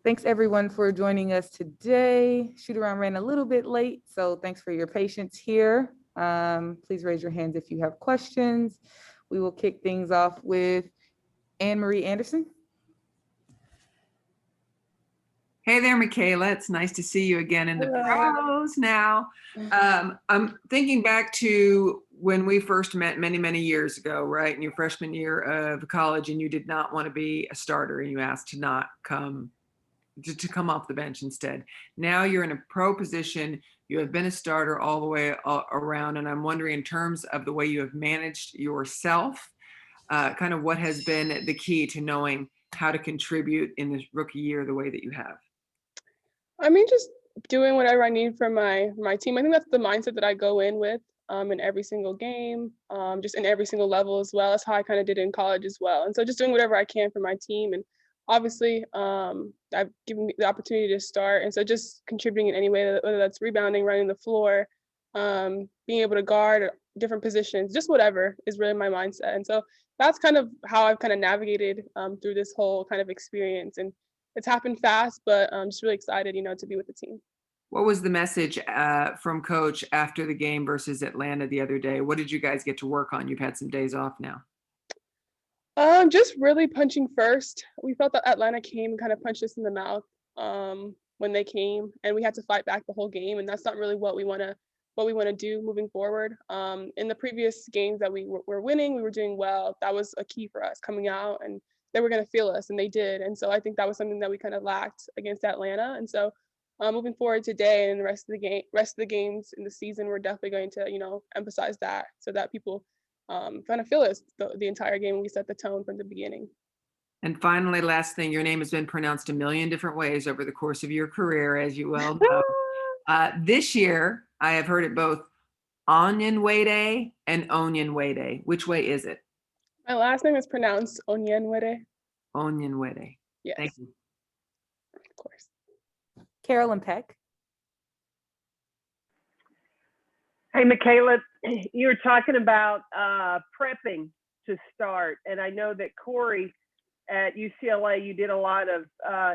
Thanks everyone for joining us today. Shootaround ran a little bit late, so thanks for your patience here. Please raise your hands if you have questions. We will kick things off with Anne-Marie Anderson. Hey there, Michaela. It's nice to see you again in the pros now. I'm thinking back to when we first met many, many years ago, right? In your freshman year of college, and you did not want to be a starter and you asked to not come off the bench instead. Now you're in a pro position. You have been a starter all the way around. And I'm wondering, in terms of the way you have managed yourself, kind of what has been the key to knowing how to contribute in this rookie year the way that you have? I mean, just doing whatever I need from my team. I think that's the mindset that I go in with in every single game, just in every single level as well. That's how I kind of did it in college as well. And so just doing whatever I can for my team. And obviously, I've given me the opportunity to start. And so just contributing in any way, whether that's rebounding, running the floor, being able to guard different positions, just whatever is really my mindset. And so that's kind of how I've kind of navigated through this whole kind of experience. And it's happened fast, but I'm just really excited, to be with the team. What was the message from Coach after the game versus Atlanta the other day? What did you guys get to work on? You've had some days off now. Just really punching first. We felt that Atlanta came and kind of punched us in the mouth when they came, and we had to fight back the whole game. And that's not really what we want to do moving forward. In the previous games that we were winning, we were doing well. That was a key for us coming out, and they were going to feel us, and they did. And so I think that was something that we kind of lacked against Atlanta. And so moving forward today and the rest of the games in the season, we're definitely going to, emphasize that so that people kind of feel us the entire game. We set the tone from the beginning. And finally, last thing, your name has been pronounced a million different ways over the course of your career, as you well know. This year, I have heard it both Onyenwere and Onyenwere. Which way is it? My last name is pronounced Onyenwere. Onyenwere. Yes. Thank you. Of course. Carolyn Peck. Hey, Michaela, you were talking about prepping to start, and I know that Corey at UCLA, you did a lot of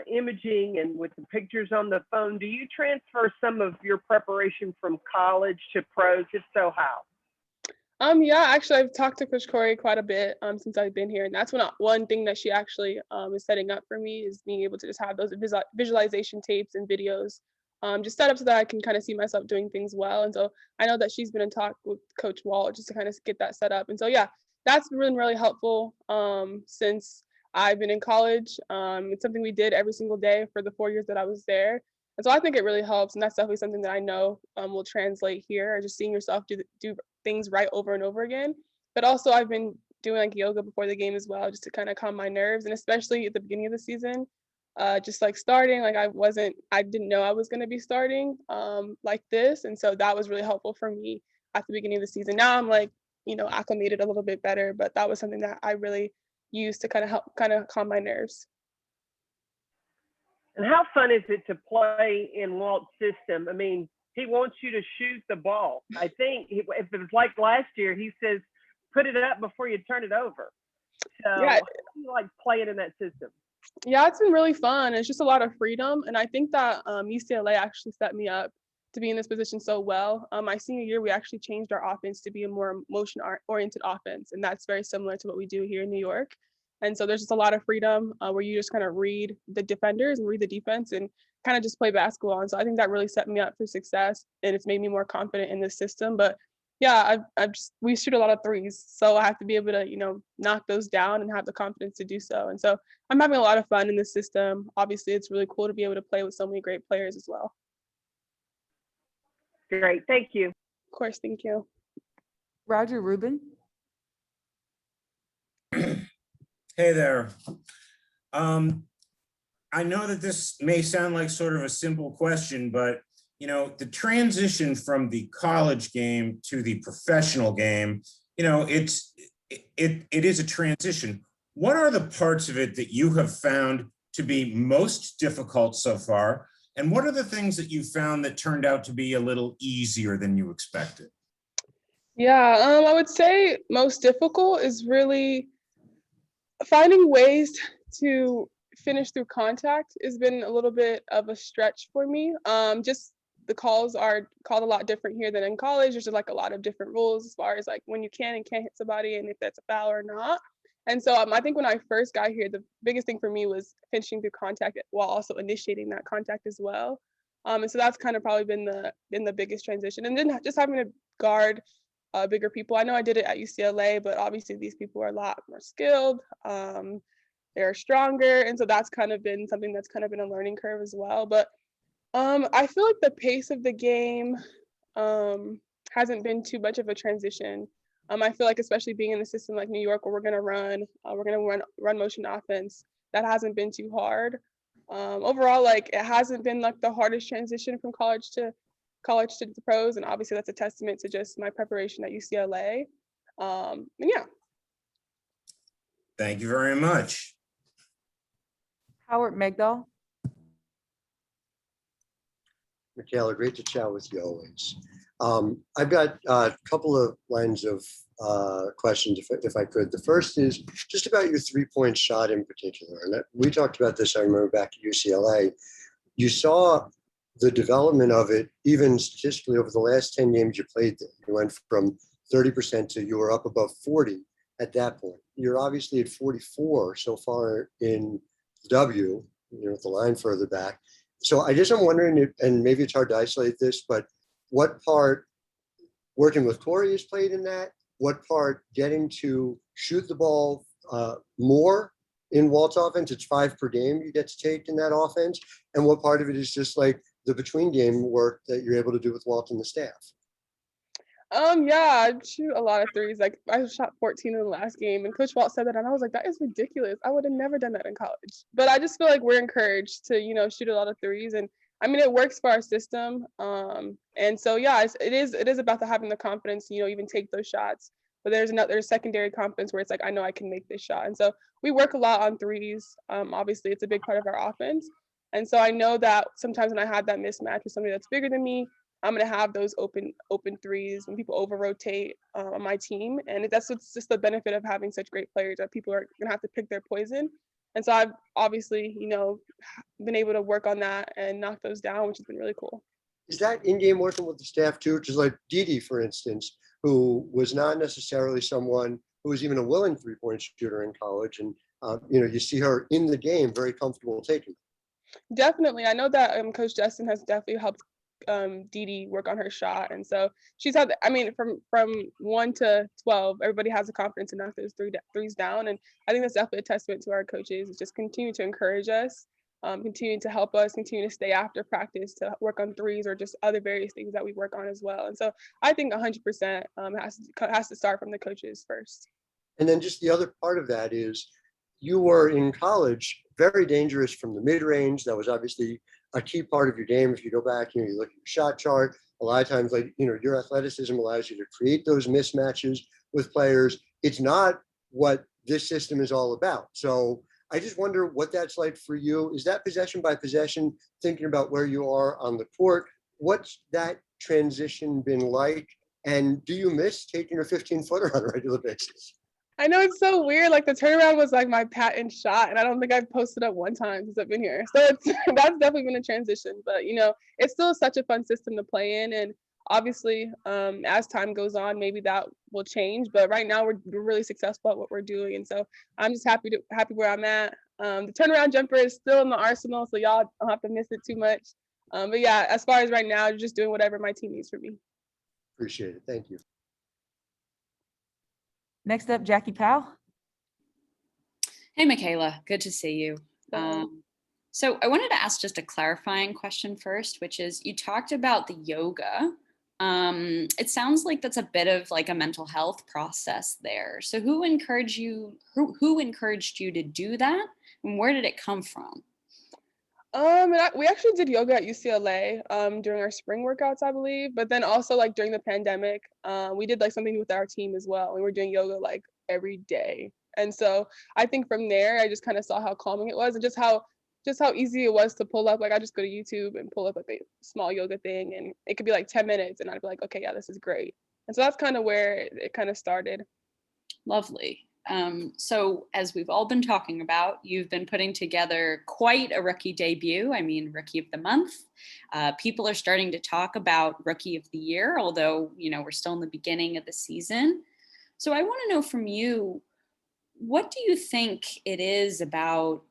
imaging and with the pictures on the phone. Do you transfer some of your preparation from college to pros? If so, how? Yeah, actually, I've talked to Coach Corey quite a bit since I've been here, and that's one thing that she actually is setting up for me is being able to just have those visualization tapes and videos just set up so that I can kind of see myself doing things well. And so I know that she's been in talk with Coach Wall just to kind of get that set up. And so yeah, that's been really helpful since I've been in college. It's something we did every single day for the 4 years that I was there. And so I think it really helps, and that's definitely something that I know will translate here, just seeing yourself do things right over and over again. But also I've been doing like yoga before the game as well, just to kind of calm my nerves, and especially at the beginning of the season, just like starting, like I didn't know I was going to be starting like this, and so that was really helpful for me at the beginning of the season. Now I'm like, acclimated a little bit better, but that was something that I really used to kind of help calm my nerves. And how fun is it to play in Walt's system? I mean, he wants you to shoot the ball. I think if it was like last year, he says, put it up before you turn it over. So yeah. How do you like playing in that system? Yeah, it's been really fun. It's just a lot of freedom. And I think that UCLA actually set me up to be in this position so well. My senior year, we actually changed our offense to be a more motion-oriented offense. And that's very similar to what we do here in New York. And so there's just a lot of freedom where you just kind of read the defenders and read the defense and kind of just play basketball. And so I think that really set me up for success, and it's made me more confident in this system. But yeah, we shoot a lot of threes, so I have to be able to, knock those down and have the confidence to do so. And so I'm having a lot of fun in this system. Obviously, it's really cool to be able to play with so many great players as well. Great, thank you. Of course, thank you. Roger Rubin. Hey there. I know that this may sound like sort of a simple question, but the transition from the college game to the professional game, it is a transition. What are the parts of it that you have found to be most difficult so far? And what are the things that you found that turned out to be a little easier than you expected? Yeah, I would say most difficult is really finding ways to finish through contact has been a little bit of a stretch for me. Just the calls are called a lot different here than in college. There's like a lot of different rules as far as like when you can and can't hit somebody and if that's a foul or not. And so I think when I first got here, the biggest thing for me was finishing through contact while also initiating that contact as well. And so that's kind of probably been the biggest transition. And then just having to guard bigger people. I know I did it at UCLA, but obviously these people are a lot more skilled. They're stronger, and so that's kind of been something that's kind of been a learning curve as well. But I feel like the pace of the game hasn't been too much of a transition. I feel like especially being in a system like New York where we're gonna run motion offense, that hasn't been too hard. Overall, like it hasn't been like the hardest transition from college to the pros, and obviously that's a testament to just my preparation at UCLA. And yeah. Thank you very much. Howard Megdal. Michaela, great to chat with you always. I've got a couple of lines of questions, if I could. The first is just about your three-point shot in particular. And we talked about this, I remember back at UCLA. You saw the development of it, even statistically over the last 10 games you played there. You went from 30% to you were up above 40 at that point. You're obviously at 44 so far in W, with the line further back. So I'm wondering, if, and maybe it's hard to isolate this, but what part working with Corey has played in that? What part getting to shoot the ball more in Walt's offense? It's 5 per game you get to take in that offense. And what part of it is just like the between game work that you're able to do with Walt and the staff? Yeah, I shoot a lot of threes. Like I shot 14 in the last game, and Coach Walt said that, and I was like, that is ridiculous. I would have never done that in college. But I just feel like we're encouraged to, shoot a lot of threes, and I mean it works for our system. And so yeah, it is about having the confidence, even take those shots. But there's secondary confidence where it's like I know I can make this shot, and so we work a lot on threes. Obviously, it's a big part of our offense, and so I know that sometimes when I have that mismatch with somebody that's bigger than me, I'm gonna have those open threes when people over rotate on my team, and that's what's just the benefit of having such great players that people are gonna have to pick their poison. And so I've obviously, been able to work on that and knock those down, which has been really cool. Is that in-game working with the staff too? Just like Didi, for instance, who was not necessarily someone who was even a willing three-point shooter in college, and you see her in the game very comfortable taking. Definitely, I know that Coach Justin has definitely helped Didi work on her shot, and so she's had. I mean, from 1 to 12, everybody has the confidence to knock those threes down, and I think that's definitely a testament to our coaches. Is just continue to encourage us, continue to help us, continue to stay after practice to work on threes or just other various things that we work on as well. And so I think 100% has to start from the coaches first. And then just the other part of that is you were in college very dangerous from the mid-range. That was obviously a key part of your game. If you go back, you look at your shot chart, a lot of times, like, your athleticism allows you to create those mismatches with players. It's not what this system is all about. So I just wonder what that's like for you. Is that possession by possession, thinking about where you are on the court? What's that transition been like? And do you miss taking a 15-footer on a regular basis? I know it's so weird. Like the turnaround was like my patent shot, and I don't think I've posted up one time since I've been here. So that's definitely been a transition. But it's still such a fun system to play in, and obviously, as time goes on, maybe that will change. But right now, we're really successful at what we're doing, and so I'm just happy where I'm at. The turnaround jumper is still in the arsenal, so y'all don't have to miss it too much. But yeah, as far as right now, just doing whatever my team needs from me. Appreciate it. Thank you. Next up, Jackie Powell. Hey, Michaela, good to see you. So I wanted to ask just a clarifying question first, which is you talked about the yoga. It sounds like that's a bit of like a mental health process there. So who encouraged you to do that, and where did it come from? We actually did yoga at UCLA during our spring workouts, I believe. But then also like during the pandemic, we did like something with our team as well. We were doing yoga like every day. And so I think from there, I just kind of saw how calming it was and just how easy it was to pull up. Like I just go to YouTube and pull up like a small yoga thing, and it could be like 10 minutes and I'd be like, okay, yeah, this is great. And so that's kind of where it kind of started. Lovely. So as we've all been talking about, you've been putting together quite a rookie debut. I mean, rookie of the month. People are starting to talk about rookie of the year, although, we're still in the beginning of the season. So I want to know from you, what do you think it is about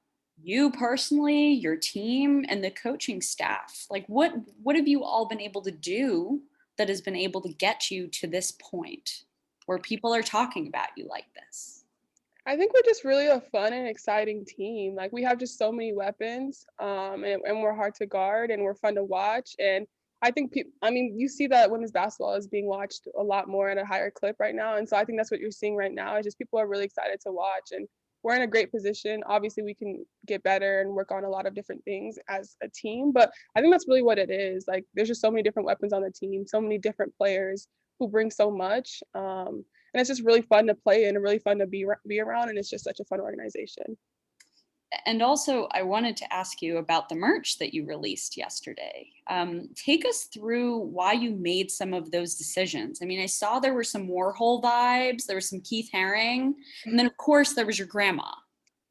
you personally, your team, and the coaching staff? Like, what have you all been able to do that has been able to get you to this point where people are talking about you like this? I think we're just really a fun and exciting team. Like we have just so many weapons, and we're hard to guard, and we're fun to watch. And I think you see that women's basketball is being watched a lot more at a higher clip right now, and so I think that's what you're seeing right now. Is just people are really excited to watch, and we're in a great position. Obviously, we can get better and work on a lot of different things as a team, but I think that's really what it is. Like there's just so many different weapons on the team, so many different players who bring so much. And it's just really fun to play in and really fun to be around. And it's just such a fun organization. And also, I wanted to ask you about the merch that you released yesterday. Take us through why you made some of those decisions. I mean, I saw there were some Warhol vibes, there was some Keith Haring, and then of course there was your grandma.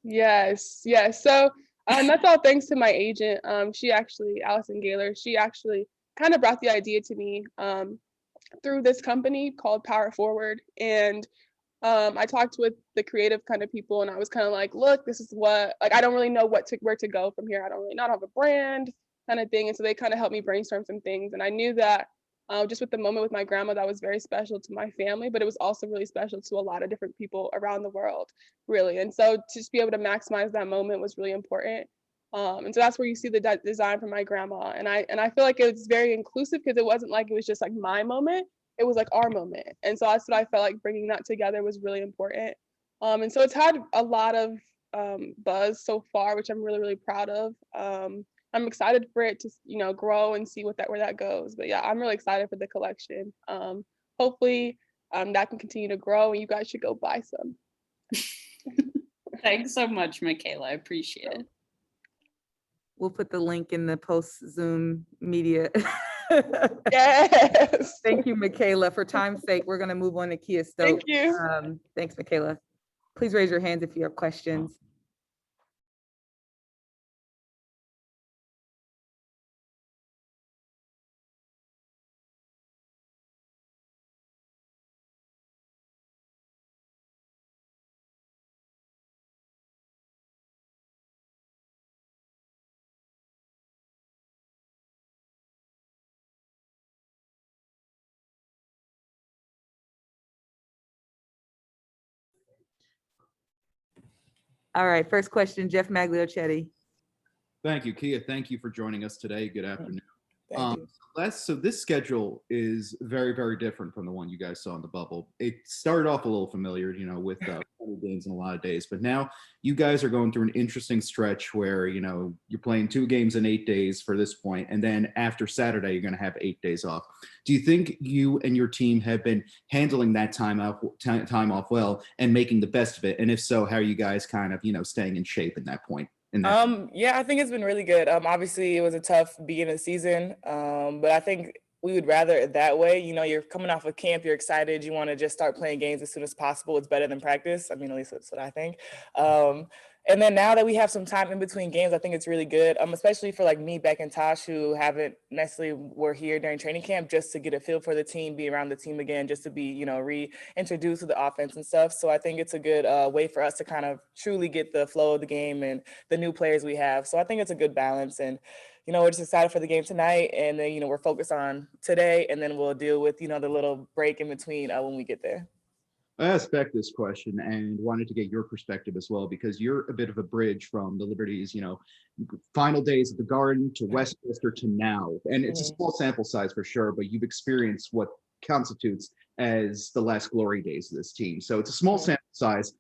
Yes. So that's all thanks to my agent. She actually, Allison Gaylor, she actually kind of brought the idea to me through this company called Power Forward. And I talked with the creative kind of people, and I was kind of like, look, this is what, like, I don't really know where to go from here. I don't really not have a brand kind of thing. And so they kind of helped me brainstorm some things. And I knew that just with the moment with my grandma, that was very special to my family, but it was also really special to a lot of different people around the world, really. And so to just be able to maximize that moment was really important. And so that's where you see the design for my grandma. And I feel like it was very inclusive because it wasn't like it was just like my moment. It was like our moment. And so that's what I felt like bringing that together was really important. And so it's had a lot of buzz so far, which I'm really, really proud of. I'm excited for it to, grow and see where that goes. But yeah, I'm really excited for the collection. Hopefully that can continue to grow, and you guys should go buy some. Thanks so much, Michaela. I appreciate it. We'll put the link in the post Zoom media. Yes. Thank you, Michaela. For time's sake, we're going to move on to Kia Stokes. Thank you. Thanks, Michaela. Please raise your hands if you have questions. All right, first question, Jeff Magliochetti. Thank you, Kia. Thank you for joining us today. Good afternoon. Thank you. So this schedule is very, very different from the one you guys saw in the bubble. It started off a little familiar, with 20 games in a lot of days, but now you guys are going through an interesting stretch where, you're playing 2 games in 8 days for this point, and then after Saturday, you're going to have 8 days off. Do you think you and your team have been handling that time off well and making the best of it? And if so, how are you guys kind of, staying in shape at that point? Yeah, I think it's been really good. Obviously it was a tough beginning of the season, but I think we would rather it that way. You're coming off of camp, you're excited, you want to just start playing games as soon as possible. It's better than practice. I mean, at least that's what I think. And then now that we have some time in between games, I think it's really good, especially for like me, Beck, and Tosh, who haven't necessarily were here during training camp, just to get a feel for the team, be around the team again, just to be, reintroduced to the offense and stuff. So I think it's a good way for us to kind of truly get the flow of the game and the new players we have. So I think it's a good balance. And we're just excited for the game tonight, and then, we're focused on today, and then we'll deal with, the little break in between when we get there. I asked Beck this question and wanted to get your perspective as well, because you're a bit of a bridge from the Liberties, final days at the Garden to Westchester to now. And it's a small sample size for sure, but you've experienced what constitutes as the last glory days of this team. So it's a small sample size.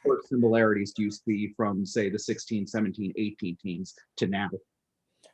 What similarities do you see from, say, the 16, 17, 18 teams to now?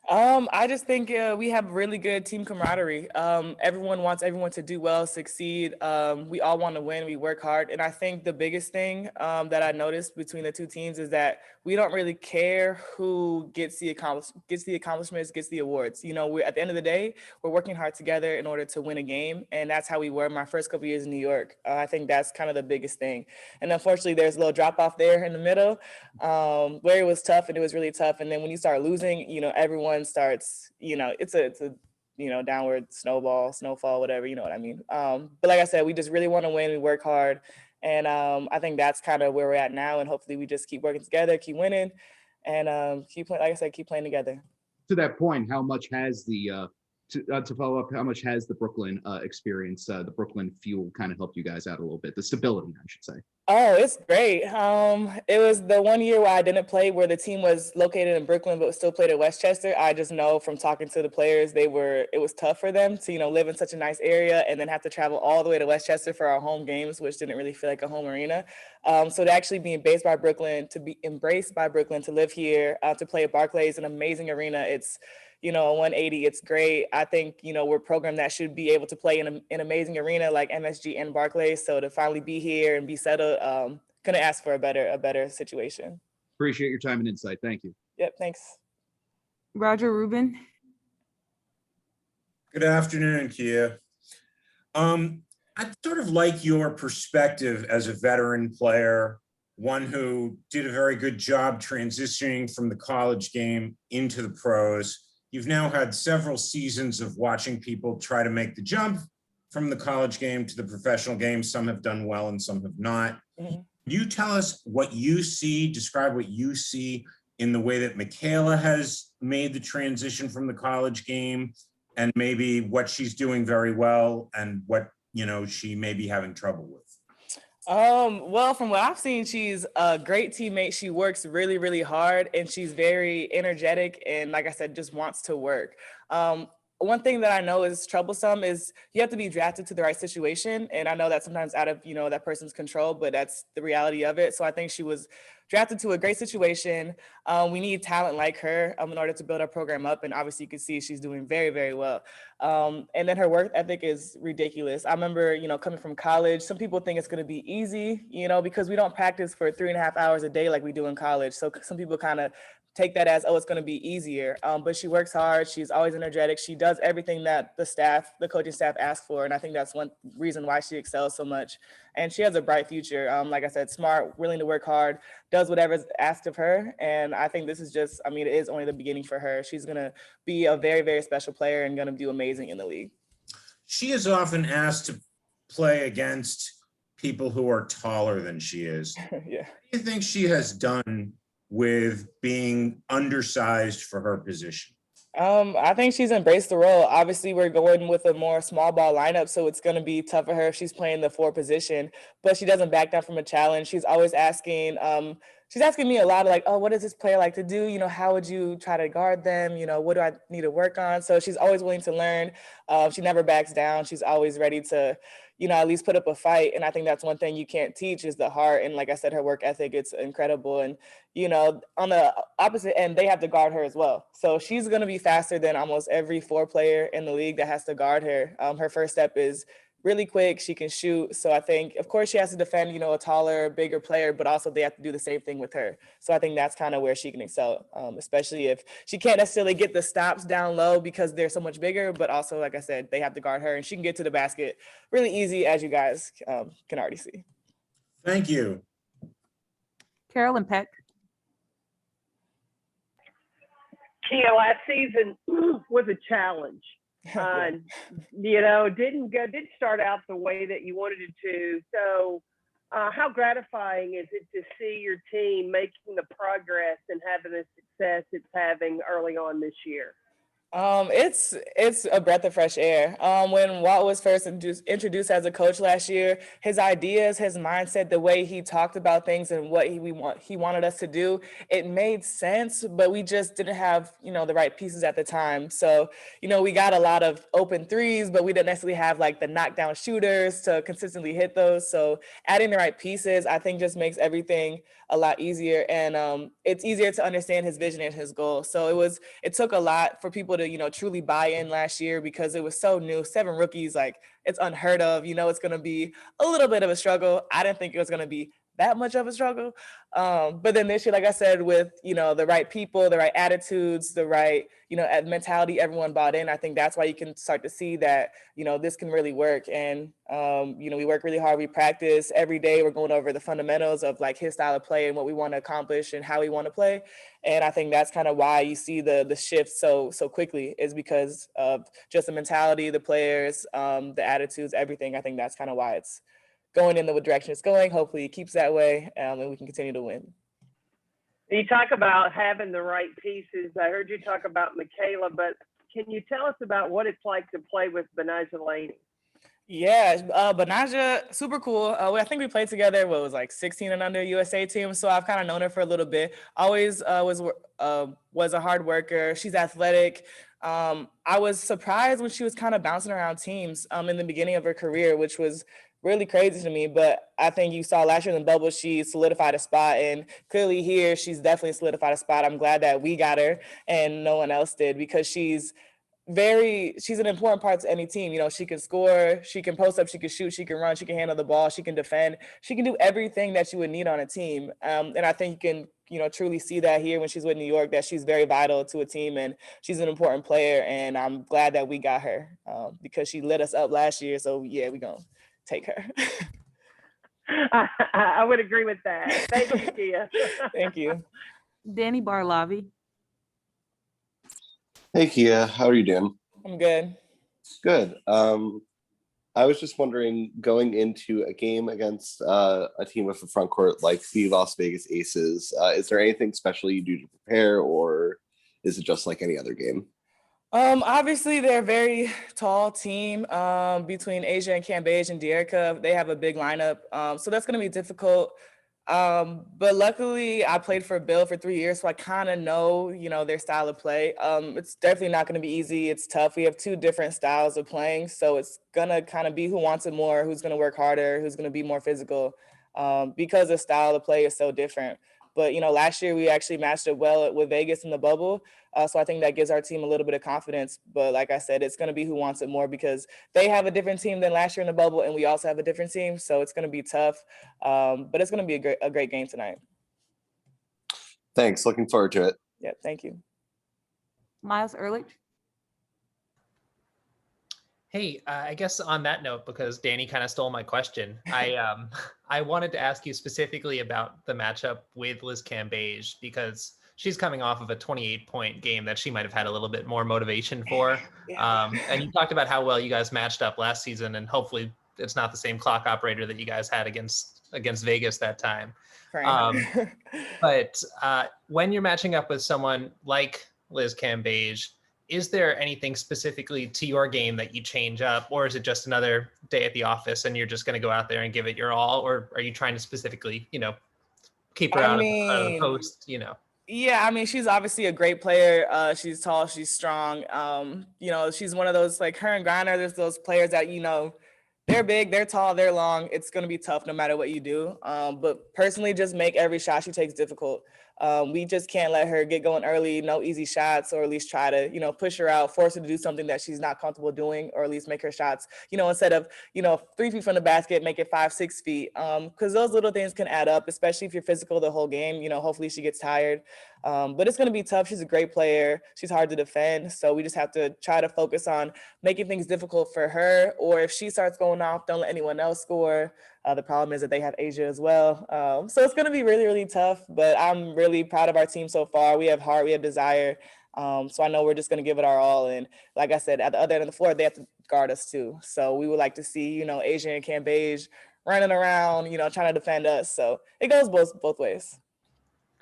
I just think we have really good team camaraderie. Everyone wants everyone to do well, succeed. We all want to win. We work hard, and I think the biggest thing that I noticed between the two teams is that we don't really care who gets the accomplishments, gets the awards. You know, we're at the end of the day, we're working hard together in order to win a game, and that's how we were my first couple years in New York. I think that's kind of the biggest thing, and unfortunately, there's a little drop off there in the middle where it was tough and it was really tough. And then when you start losing, you know, everyone starts, you know, it's a you know, downward snowfall, whatever, you know what I mean. But like I said, we just really want to win. We work hard. And I think that's kind of where we're at now. And hopefully we just keep working together, keep winning, and keep playing, like I said, keep playing together. To that point, how much has the to follow up, how much has the Brooklyn experience, the Brooklyn fuel kind of helped you guys out a little bit? The stability, I should say. Oh, it's great. It was the one year where I didn't play, where the team was located in Brooklyn but still played at Westchester. I just know from talking to the players, it was tough for them to, you know, live in such a nice area and then have to travel all the way to Westchester for our home games, which didn't really feel like a home arena. So to actually be embraced by Brooklyn, to be embraced by Brooklyn, to live here, to play at Barclays, an amazing arena. It's, you know, 180, it's great. I think, you know, we're programmed that should be able to play in an amazing arena like MSG and Barclays. So to finally be here and be settled, couldn't ask for a better situation. Appreciate your time and insight. Thank you. Yep, thanks. Roger Rubin. Good afternoon, Kia. I'd sort of like your perspective as a veteran player, one who did a very good job transitioning from the college game into the pros. You've now had several seasons of watching people try to make the jump from the college game to the professional game. Some have done well and some have not. Mm-hmm. You tell us what you see, describe what you see in the way that Michaela has made the transition from the college game, and maybe what she's doing very well and what, you know, she may be having trouble with. Well, from what I've seen, she's a great teammate. She works really, really hard, and she's very energetic and, like I said, just wants to work. One thing that I know is troublesome is you have to be drafted to the right situation. And I know that sometimes out of, you know, that person's control, but that's the reality of it. So I think she was drafted to a great situation. We need talent like her in order to build our program up. And obviously you can see she's doing very, very well. And then her work ethic is ridiculous. I remember, you know, coming from college, some people think it's going to be easy, you know, because we don't practice for 3.5 hours a day like we do in college. So some people kind of take that as, oh, it's going to be easier. But she works hard. She's always energetic. She does everything that the coaching staff asks for. And I think that's one reason why she excels so much. And she has a bright future. Like I said, smart, willing to work hard, does whatever's asked of her. And I think this is just, I mean, it is only the beginning for her. She's going to be a very, very special player and going to do amazing in the league. She is often asked to play against people who are taller than she is. Yeah. What do you think she has done with being undersized for her position? I think she's embraced the role. Obviously, we're going with a more small ball lineup, so it's going to be tough for her if she's playing the 4 position, but she doesn't back down from a challenge. She's always asking, she's asking me a lot of like, oh, what does this player like to do? You know, how would you try to guard them? You know, what do I need to work on? So she's always willing to learn. She never backs down. She's always ready to, you know, at least put up a fight. And I think that's one thing you can't teach is the heart. And like I said, her work ethic, it's incredible. And, you know, on the opposite end, they have to guard her as well. So she's going to be faster than almost every 4 player in the league that has to guard her. Her first step is really quick. She can shoot. So I think, of course, she has to defend, you know, a taller, bigger player, but also they have to do the same thing with her. So I think that's kind of where she can excel, especially if she can't necessarily get the stops down low because they're so much bigger, but also, like I said, they have to guard her and she can get to the basket really easy, as you guys can already see. Thank you. Carolyn Peck. Kia, last season was a challenge. You know, didn't start out the way that you wanted it to. So how gratifying is it to see your team making the progress and having the success it's having early on this year? It's a breath of fresh air. When Walt was first introduced as a coach last year, his ideas, his mindset, the way he talked about things and what he wanted us to do, it made sense, but we just didn't have, the right pieces at the time. So, we got a lot of open threes, but we didn't necessarily have like the knockdown shooters to consistently hit those. So adding the right pieces, I think, just makes everything a lot easier, and it's easier to understand his vision and his goal. So it took a lot for people to truly buy in last year because it was so new. 7 rookies, like, it's unheard of. It's going to be a little bit of a struggle. I didn't think it was going to be that much of a struggle, but then this year, like I said, with the right people, the right attitudes, the right mentality, everyone bought in. I think that's why you can start to see that this can really work. And we work really hard. We practice every day. We're going over the fundamentals of like his style of play and what we want to accomplish and how we want to play. And I think that's kind of why you see the shift so quickly, is because of just the mentality, the players, the attitudes, everything. I think that's kind of why it's going in the direction it's going. Hopefully it keeps that way, and we can continue to win. You talk about having the right pieces. I heard you talk about Michaela, but can you tell us about what it's like to play with Benaja Laney? Yeah, Benaja, super cool. I think we played together, what was like 16 and under USA team. So I've kind of known her for a little bit. Always was a hard worker. She's athletic. I was surprised when she was kind of bouncing around teams in the beginning of her career, which was really crazy to me. But I think you saw last year in the bubble, she solidified a spot, and clearly here she's definitely solidified a spot. I'm glad that we got her and no one else did, because she's an important part to any team. She can score, she can post up, she can shoot, she can run, she can handle the ball, she can defend, she can do everything that you would need on a team. And I think you can truly see that here when she's with New York, that she's very vital to a team and she's an important player. And I'm glad that we got her because she lit us up last year. So yeah, we're gonna take her. I would agree with that. Thank you, Kia. Thank you. Danny Barlavi. Hey Kia, how are you doing? I'm good. Good. I was just wondering, going into a game against a team with a front court like the Las Vegas Aces, is there anything special you do to prepare, or is it just like any other game? Obviously, they're a very tall team between Asia and Cambage and Dierica. They have a big lineup, so that's going to be difficult. But luckily, I played for Bill for 3 years, so I kind of know, their style of play. It's definitely not going to be easy. It's tough. We have 2 different styles of playing, so it's going to kind of be who wants it more, who's going to work harder, who's going to be more physical, because the style of play is so different. But, last year we actually matched up well with Vegas in the bubble. So I think that gives our team a little bit of confidence. But like I said, it's going to be who wants it more, because they have a different team than last year in the bubble, and we also have a different team. So it's going to be tough. But it's going to be a great game tonight. Thanks. Looking forward to it. Yeah, thank you. Miles Ehrlich. Hey, I guess on that note, because Danny kind of stole my question, I wanted to ask you specifically about the matchup with Liz Cambage, because she's coming off of a 28-point game that she might have had a little bit more motivation for. And you talked about how well you guys matched up last season, and hopefully it's not the same clock operator that you guys had against Vegas that time. But when you're matching up with someone like Liz Cambage, is there anything specifically to your game that you change up, or is it just another day at the office and you're just going to go out there and give it your all? Or are you trying to specifically, keep her out of the post, Yeah, I mean, she's obviously a great player. She's tall, she's strong. She's one of those, like her and Griner, there's those players that, they're big, they're tall, they're long. It's going to be tough no matter what you do. But personally, just make every shot she takes difficult. We just can't let her get going early, no easy shots, or at least try to, push her out, force her to do something that she's not comfortable doing, or at least make her shots, instead of, 3 feet from the basket, make it 5, 6 feet. Because those little things can add up, especially if you're physical the whole game. Hopefully she gets tired. But it's going to be tough. She's a great player. She's hard to defend. So we just have to try to focus on making things difficult for her. Or if she starts going off, don't let anyone else score. The problem is that they have Asia as well. So it's going to be really, really tough. But I'm really proud of our team so far. We have heart. We have desire. So I know we're just going to give it our all. And like I said, at the other end of the floor, they have to guard us too. So we would like to see, Asia and Cambage running around, trying to defend us. So it goes both ways.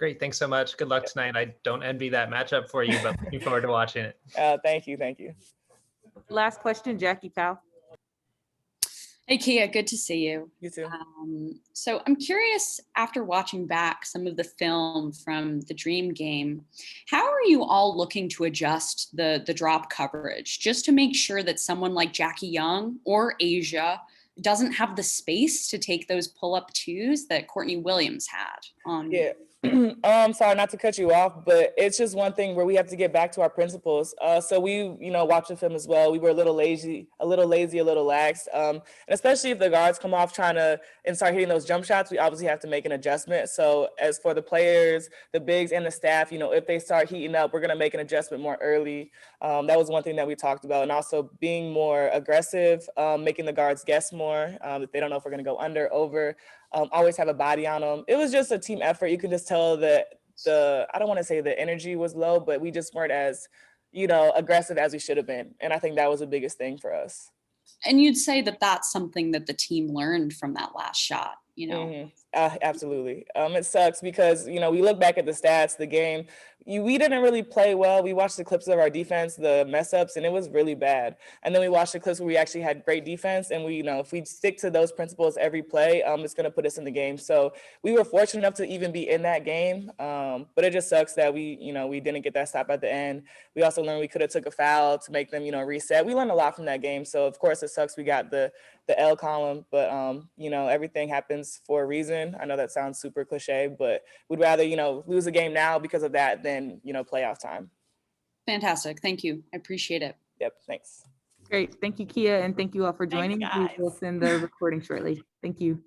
Great. Thanks so much. Good luck tonight. I don't envy that matchup for you, but looking forward to watching it. Thank you. Thank you. Last question, Jackie Powell. Hey, Kia, good to see you. You too. So I'm curious, after watching back some of the film from the Dream game, how are you all looking to adjust the drop coverage just to make sure that someone like Jackie Young or Asia doesn't have the space to take those pull-up twos that Courtney Williams had? Yeah. I'm sorry not to cut you off, but it's just one thing where we have to get back to our principles. So we, watch the film as well. We were a little lazy, a little lax. And especially if the guards come off trying to and start hitting those jump shots, we obviously have to make an adjustment. So as for the players, the bigs and the staff, if they start heating up, we're going to make an adjustment more early. That was one thing that we talked about. And also being more aggressive, making the guards guess more if they don't know if we're going to go under, over. Always have a body on them. It was just a team effort. You can just tell that I don't want to say the energy was low, but we just weren't as, aggressive as we should have been. And I think that was the biggest thing for us. And you'd say that that's something that the team learned from that last shot, Absolutely. It sucks because, we look back at the stats, the game, we didn't really play well. We watched the clips of our defense, the mess ups, and it was really bad. And then we watched the clips where we actually had great defense. And we, if we stick to those principles every play, it's going to put us in the game. So we were fortunate enough to even be in that game. But it just sucks that we didn't get that stop at the end. We also learned we could have took a foul to make them, reset. We learned a lot from that game. So of course it sucks we got the L column, but everything happens for a reason. I know that sounds super cliche, but we'd rather, lose a game now because of that than, playoff time. Fantastic. Thank you. I appreciate it. Yep. Thanks. Great. Thank you, Kia. And thank you all for joining. We will send the recording shortly. Thank you.